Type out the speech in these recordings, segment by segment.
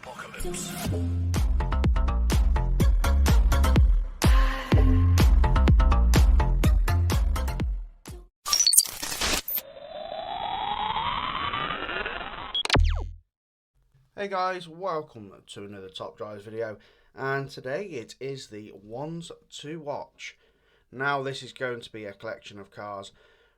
Apocalypse. Hey guys, welcome to another Top Drivers video, and today it is the ones to watch. Now this is going to be a collection of cars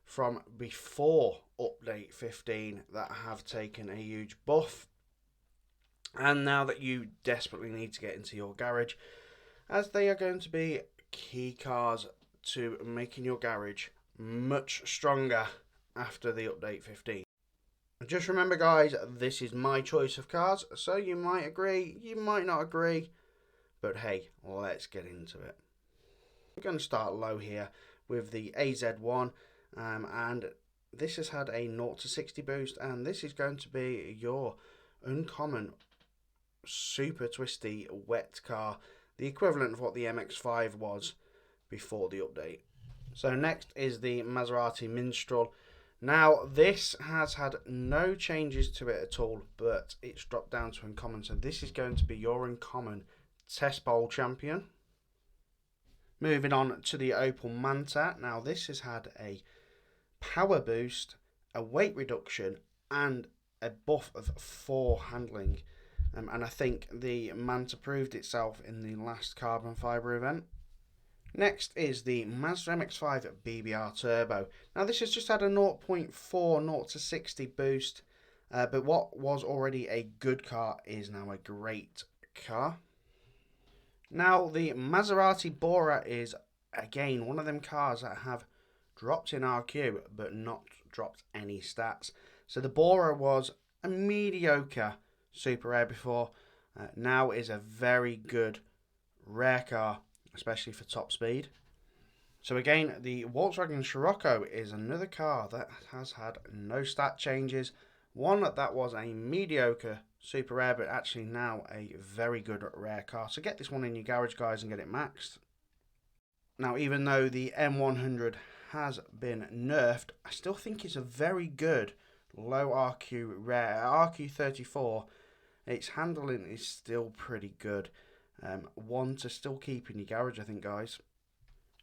from before update 15 that have taken a huge buff, and now that you desperately need to get into your garage, as they are going to be key cars to making your garage much stronger after the update 15. Just remember guys, this is my choice of cars, so you might agree, you might not agree, but hey, let's get into it. We're going to start low here with the AZ1, and this has had a 0 to 60 boost, and this is going to be your uncommon, super twisty, wet car, the equivalent of what the MX-5 was before the update. So next is the Maserati Minstrel. Now, this has had no changes to it at all, but it's dropped down to uncommon. So this is going to be your uncommon Test Bowl champion. Moving on to the Opel Manta. Now, this has had a power boost, a weight reduction, and a buff of 4 handling. And I think the Manta proved itself in the last carbon fibre event. Next is the Mazda MX-5 BBR Turbo. Now this has just had a 0.4 0 to 60 boost, but what was already a good car is now a great car. Now the Maserati Bora is again one of them cars that have dropped in RQ but not dropped any stats. So the Bora was a mediocre super rare before, now is a very good rare car, especially for top speed. So again, the Volkswagen Scirocco is another car that has had no stat changes. One that was a mediocre super rare, but actually now a very good rare car. So get this one in your garage, guys, and get it maxed. Now, even though the M100 has been nerfed, I still think it's a very good low RQ rare. RQ34, its handling is still pretty good. One to still keep in your garage, I think, guys.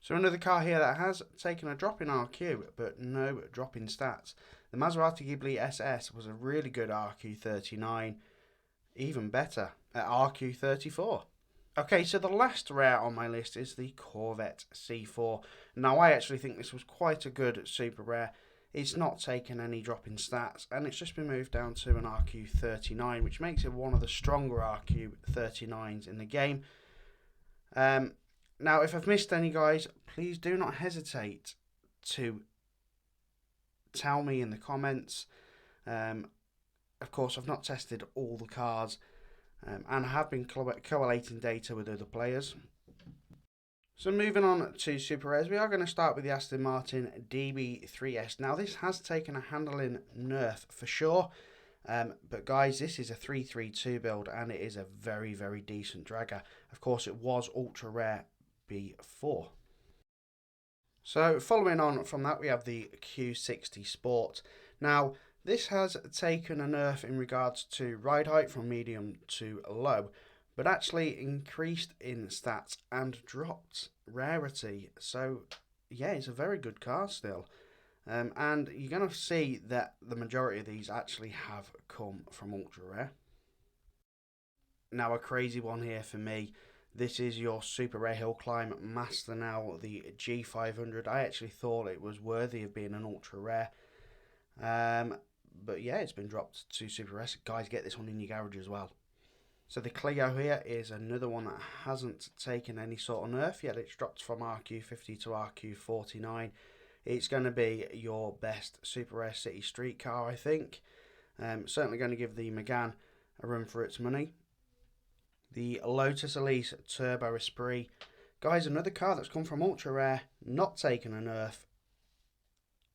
So another car here that has taken a drop in RQ, but no drop in stats. The Maserati Ghibli SS was a really good RQ39, even better at RQ34. Okay, so the last rare on my list is the Corvette C4. Now, I actually think this was quite a good super rare. It's not taken any drop in stats, and it's just been moved down to an RQ39, which makes it one of the stronger RQ39s in the game. Now, if I've missed any, guys, please do not hesitate to tell me in the comments. Of course, I've not tested all the cars, and I have been collating data with other players. So moving on to Super Rares, we are going to start with the Aston Martin DB3S. Now this has taken a handling nerf for sure, but guys, this is a 332 build and it is a very, very decent dragger. Of course, it was ultra rare before. So following on from that, we have the Q60 Sport. Now this has taken a nerf in regards to ride height from medium to low, but actually increased in stats and dropped rarity. So yeah, it's a very good car still. And you're going to see that the majority of these actually have come from ultra rare. Now a crazy one here for me. This is your super rare hill climb master now, the G500. I actually thought it was worthy of being an ultra rare. But yeah, it's been dropped to super rare. Guys, get this one in your garage as well. So the Clio here is another one that hasn't taken any sort of nerf yet. It's dropped from RQ50 to RQ49. It's going to be your best super rare city street car, I think. Certainly going to give the Megane a run for its money. The Lotus Elise Turbo Esprit. Guys, another car that's come from ultra rare, not taken a nerf,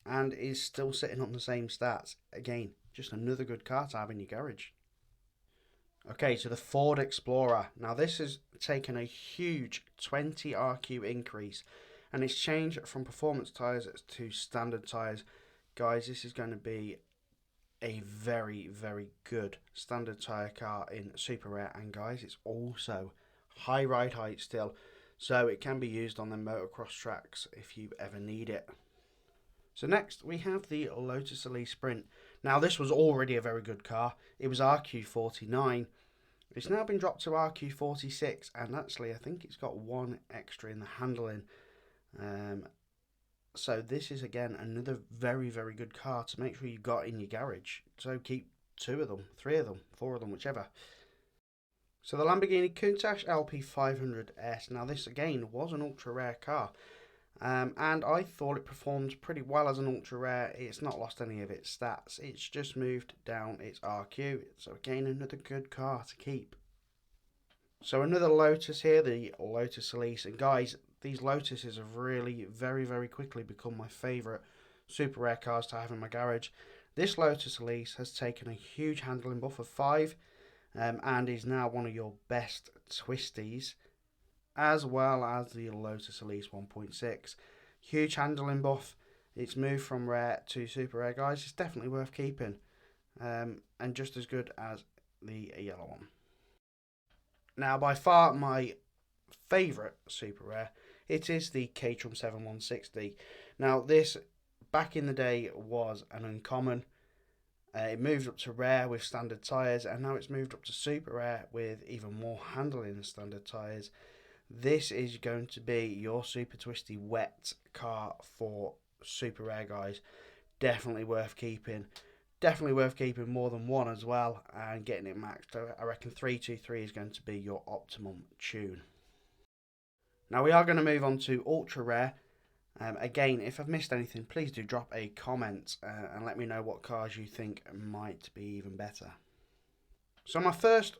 and is still sitting on the same stats. Again, just another good car to have in your garage. Okay, so the Ford Explorer. Now this has taken a huge 20 RQ increase, and it's changed from performance tyres to standard tyres. Guys, this is going to be a very, very good standard tyre car in super rare, and guys, it's also high ride height still, so it can be used on the motocross tracks if you ever need it. So next we have the Lotus Elise Sprint. Now this was already a very good car. It was RQ49. It's now been dropped to RQ46, and actually I think it's got one extra in the handling. So this is again another very, very good car to make sure you got in your garage. So keep 2 of them, 3 of them, 4 of them, whichever. So the Lamborghini Countach LP500S. Now this again was an ultra rare car. And I thought it performed pretty well as an ultra rare. It's not lost any of its stats. It's just moved down its RQ. So again, another good car to keep. So another Lotus here, the Lotus Elise. And guys, these Lotuses have really very, very quickly become my favourite super rare cars to have in my garage. This Lotus Elise has taken a huge handling buff of 5 and is now one of your best twisties, as well as the Lotus Elise 1.6. Huge handling buff. It's moved from rare to super rare, guys. It's definitely worth keeping, and just as good as the yellow one. Now, by far my favourite super rare, it is the Caterham 7160. Now, this back in the day was an uncommon. It moved up to rare with standard tyres, and now it's moved up to super rare with even more handling than standard tyres. This is going to be your super twisty wet car for super rare, guys. Definitely worth keeping. Definitely worth keeping more than one as well, and getting it maxed. I reckon 323 is going to be your optimum tune. Now we are going to move on to ultra rare. Again, if I've missed anything, please do drop a comment and let me know what cars you think might be even better. So my first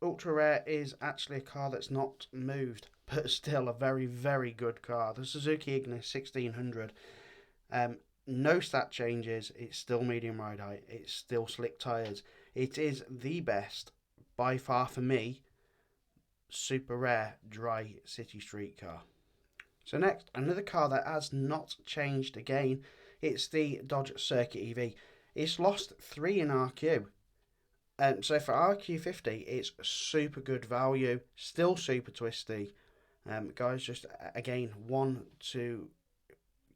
ultra rare is actually a car that's not moved, but still a very, very good car. The Suzuki Ignis 1600. No stat changes. It's still medium ride height. It's still slick tyres. It is the best, by far for me, super rare dry city street car. So next, another car that has not changed again. It's the Dodge Circuit EV. It's lost 3 in RQ. So for RQ50, it's super good value. Still super twisty. Guys, just again, one to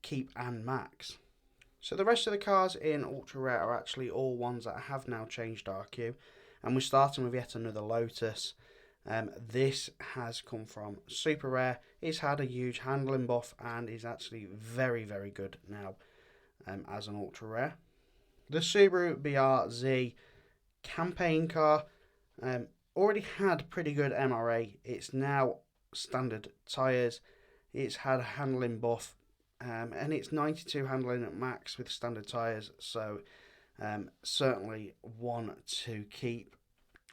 keep and max. So the rest of the cars in ultra rare are actually all ones that have now changed RQ. And we're starting with yet another Lotus. This has come from super rare. It's had a huge handling buff and is actually very, very good now as an ultra rare. The Subaru BRZ campaign car already had pretty good MRA. It's now standard tyres. It's had a handling buff, and it's 92 handling at max with standard tyres. So certainly one to keep.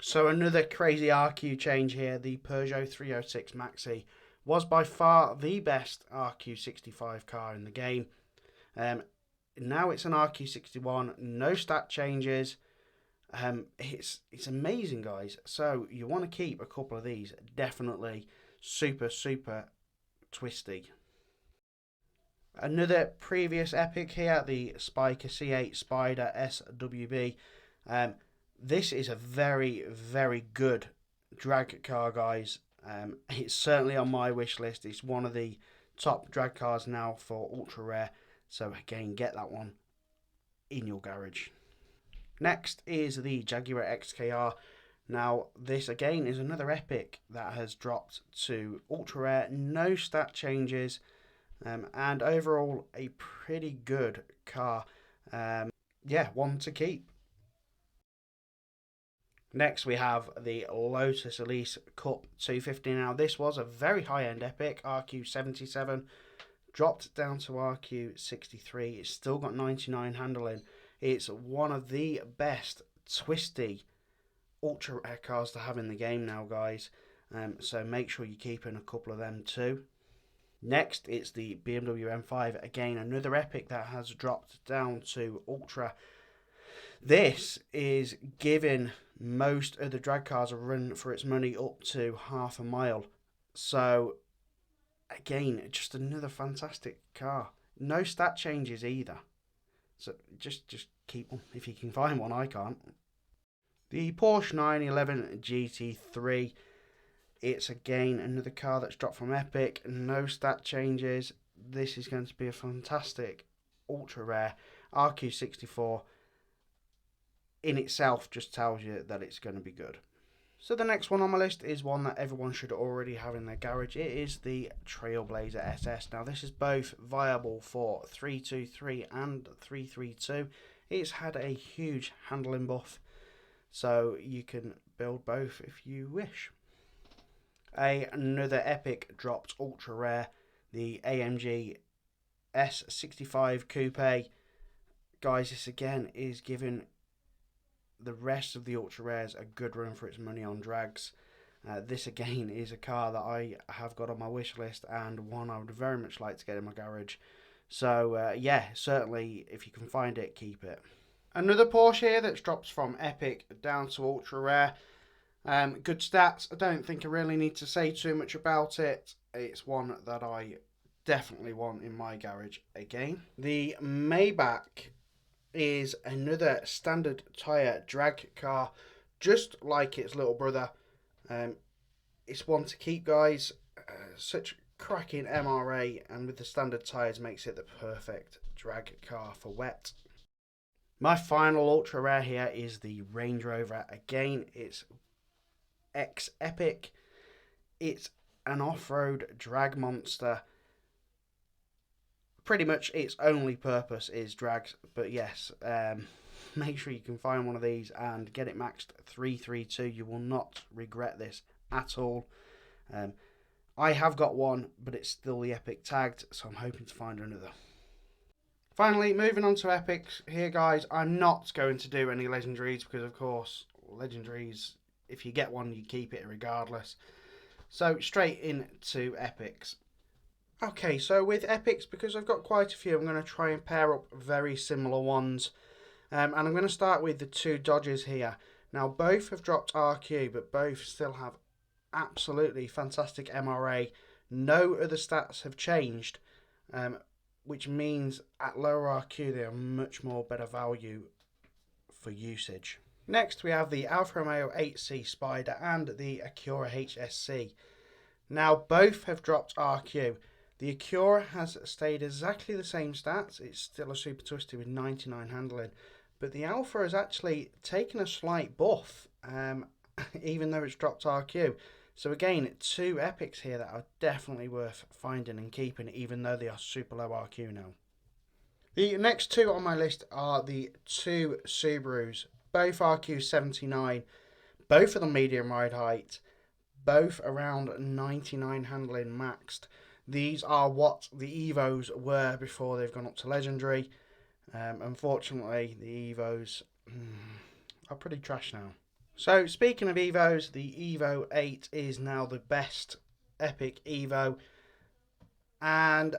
So another crazy RQ change here. The Peugeot 306 Maxi was by far the best RQ65 car in the game. Now it's an RQ61. No stat changes. It's amazing, guys. So you want to keep a couple of these. Definitely super, super twisty. Another previous epic here, the Spyker C8 Spider SWB. This is a very, very good drag car, guys. It's certainly on my wish list. It's one of the top drag cars now for ultra rare. So again, get that one in your garage. Next is the Jaguar XKR. Now, this again is another epic that has dropped to ultra rare. No stat changes. And overall, a pretty good car. Yeah, one to keep. Next, we have the Lotus Elise Cup 250. Now, this was a very high-end epic, RQ77. Dropped down to RQ63. It's still got 99 handling. It's one of the best twisty ultra rare cars to have in the game now, guys. So make sure you're keeping a couple of them too. Next, it's the BMW M5. Again, another epic that has dropped down to ultra. This is giving most of the drag cars a run for its money up to half a mile. So, again, just another fantastic car. No stat changes either. So just keep them if you can find one. I can't. The Porsche 911 GT3. It's again another car that's dropped from Epic. No stat changes. This is going to be a fantastic ultra rare RQ64. In itself just tells you that it's going to be good. So the next one on my list is one that everyone should already have in their garage. It is the Trailblazer SS. Now this is both viable for 323 and 332. It's had a huge handling buff, so you can build both if you wish. Another Epic dropped ultra rare, the AMG S65 Coupe. Guys, this again is giving the rest of the ultra rares a good run for its money on drags. This again is a car that I have got on my wish list and one I would very much like to get in my garage. So yeah, certainly if you can find it, keep it. Another Porsche here that's dropped from Epic down to ultra rare. Good stats. I don't think I really need to say too much about it. It's one that I definitely want in my garage again. The Maybach is another standard tyre drag car, just like its little brother. It's one to keep, guys. Such cracking MRA, and with the standard tyres makes it the perfect drag car for wet. My final ultra rare here is the Range Rover. Again, it's ex-Epic. It's an off-road drag monster. Pretty much its only purpose is drags, but yes, make sure you can find one of these and get it maxed 332. You will not regret this at all. I have got one, but it's still the Epic tagged, so I'm hoping to find another. Finally, moving on to Epics here, guys. I'm not going to do any legendaries because, of course, legendaries, if you get one, you keep it regardless. So straight into Epics. Okay, so with Epics, because I've got quite a few, I'm going to try and pair up very similar ones. And I'm going to start with the two Dodges here. Now, both have dropped RQ, but both still have absolutely fantastic MRA. No other stats have changed, which means at lower RQ, they are much more better value for usage. Next, we have the Alfa Romeo 8C Spider and the Acura HSC. Now, both have dropped RQ. The Acura has stayed exactly the same stats. It's still a Super Twisty with 99 handling. But the Alfa has actually taken a slight buff, even though it's dropped RQ. So again, two Epics here that are definitely worth finding and keeping, even though they are super low RQ now. The next two on my list are the two Subarus, both RQ 79, both of them medium ride height, both around 99 handling maxed. These are what the Evos were before they've gone up to Legendary. Unfortunately, the Evos are pretty trash now. So, speaking of Evos, the Evo 8 is now the best Epic Evo. And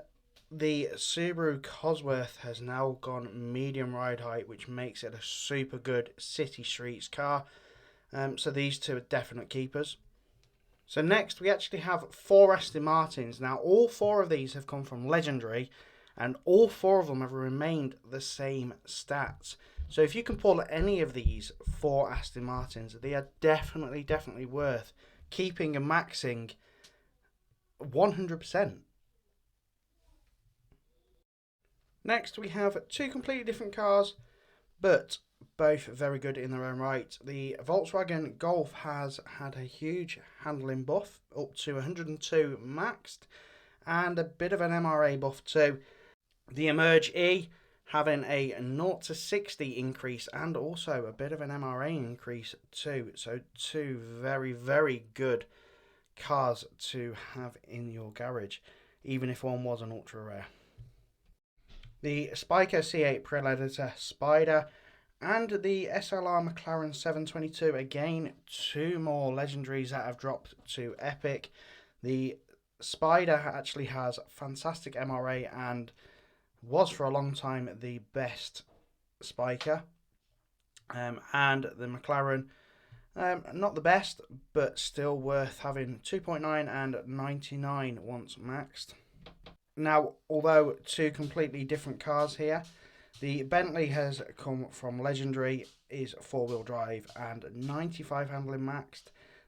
the Subaru Cosworth has now gone medium ride height, which makes it a super good city streets car. So these two are definite keepers. So next we actually have 4 Aston Martins. Now all 4 of these have come from Legendary, and all 4 of them have remained the same stats. So if you can pull any of these 4 Aston Martins, they are definitely worth keeping and maxing 100%. Next we have 2 completely different cars, but both very good in their own right. The Volkswagen Golf has had a huge handling buff, up to 102 maxed, and a bit of an MRA buff too. The Emerge E having a 0 to 60 increase and also a bit of an MRA increase too. So 2 very good cars to have in your garage, even if one was an ultra rare. The Spyker C8 Predator Spider and the SLR McLaren 722, again 2 more legendaries that have dropped to Epic. The Spider actually has fantastic MRA and was for a long time the best Spyker. And the McLaren, not the best, but still worth having. 2.9 and 99 once maxed. Now, although 2 completely different cars here, The Bentley has come from Legendary, is 4-wheel drive and 95 handling maxed.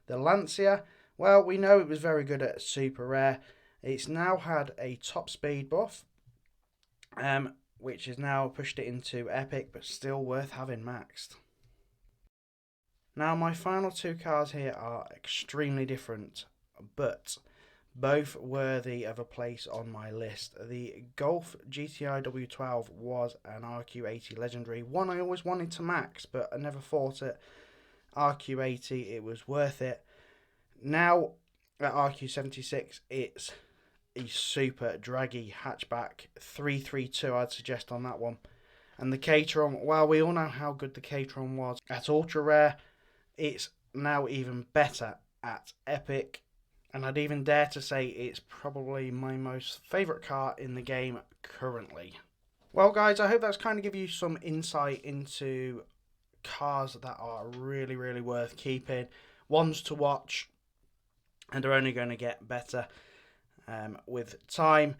The Lancia, well, we know it was very good at super rare. It's now had a top speed buff, which has now pushed it into epic, but still worth having maxed. Now, my final two cars here are extremely different, but both worthy of a place on my list. The Golf GTI W12 was an RQ80 Legendary, one I always wanted to max, but I never fought it. RQ80, it was worth it. Now, at RQ76, it's a super draggy hatchback, 332 I'd suggest on that one. And the Caterham, well, we all know how good the Caterham was at ultra rare. It's now even better at epic, and I'd even dare to say it's probably my most favourite car in the game currently. Well guys, I hope that's kind of give you some insight into cars that are really, really worth keeping, ones to watch, and are only going to get better with time.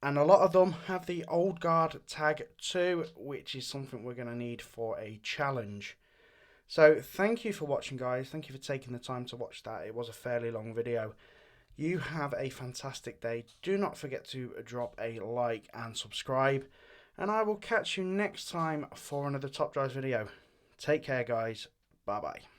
And a lot of them have the Old Guard tag too, which is something we're going to need for a challenge. So thank you for watching, guys. Thank you for taking the time to watch that. It was a fairly long video. You have a fantastic day. Do not forget to drop a like and subscribe. And I will catch you next time for another Top Drives video. Take care, guys. Bye-bye.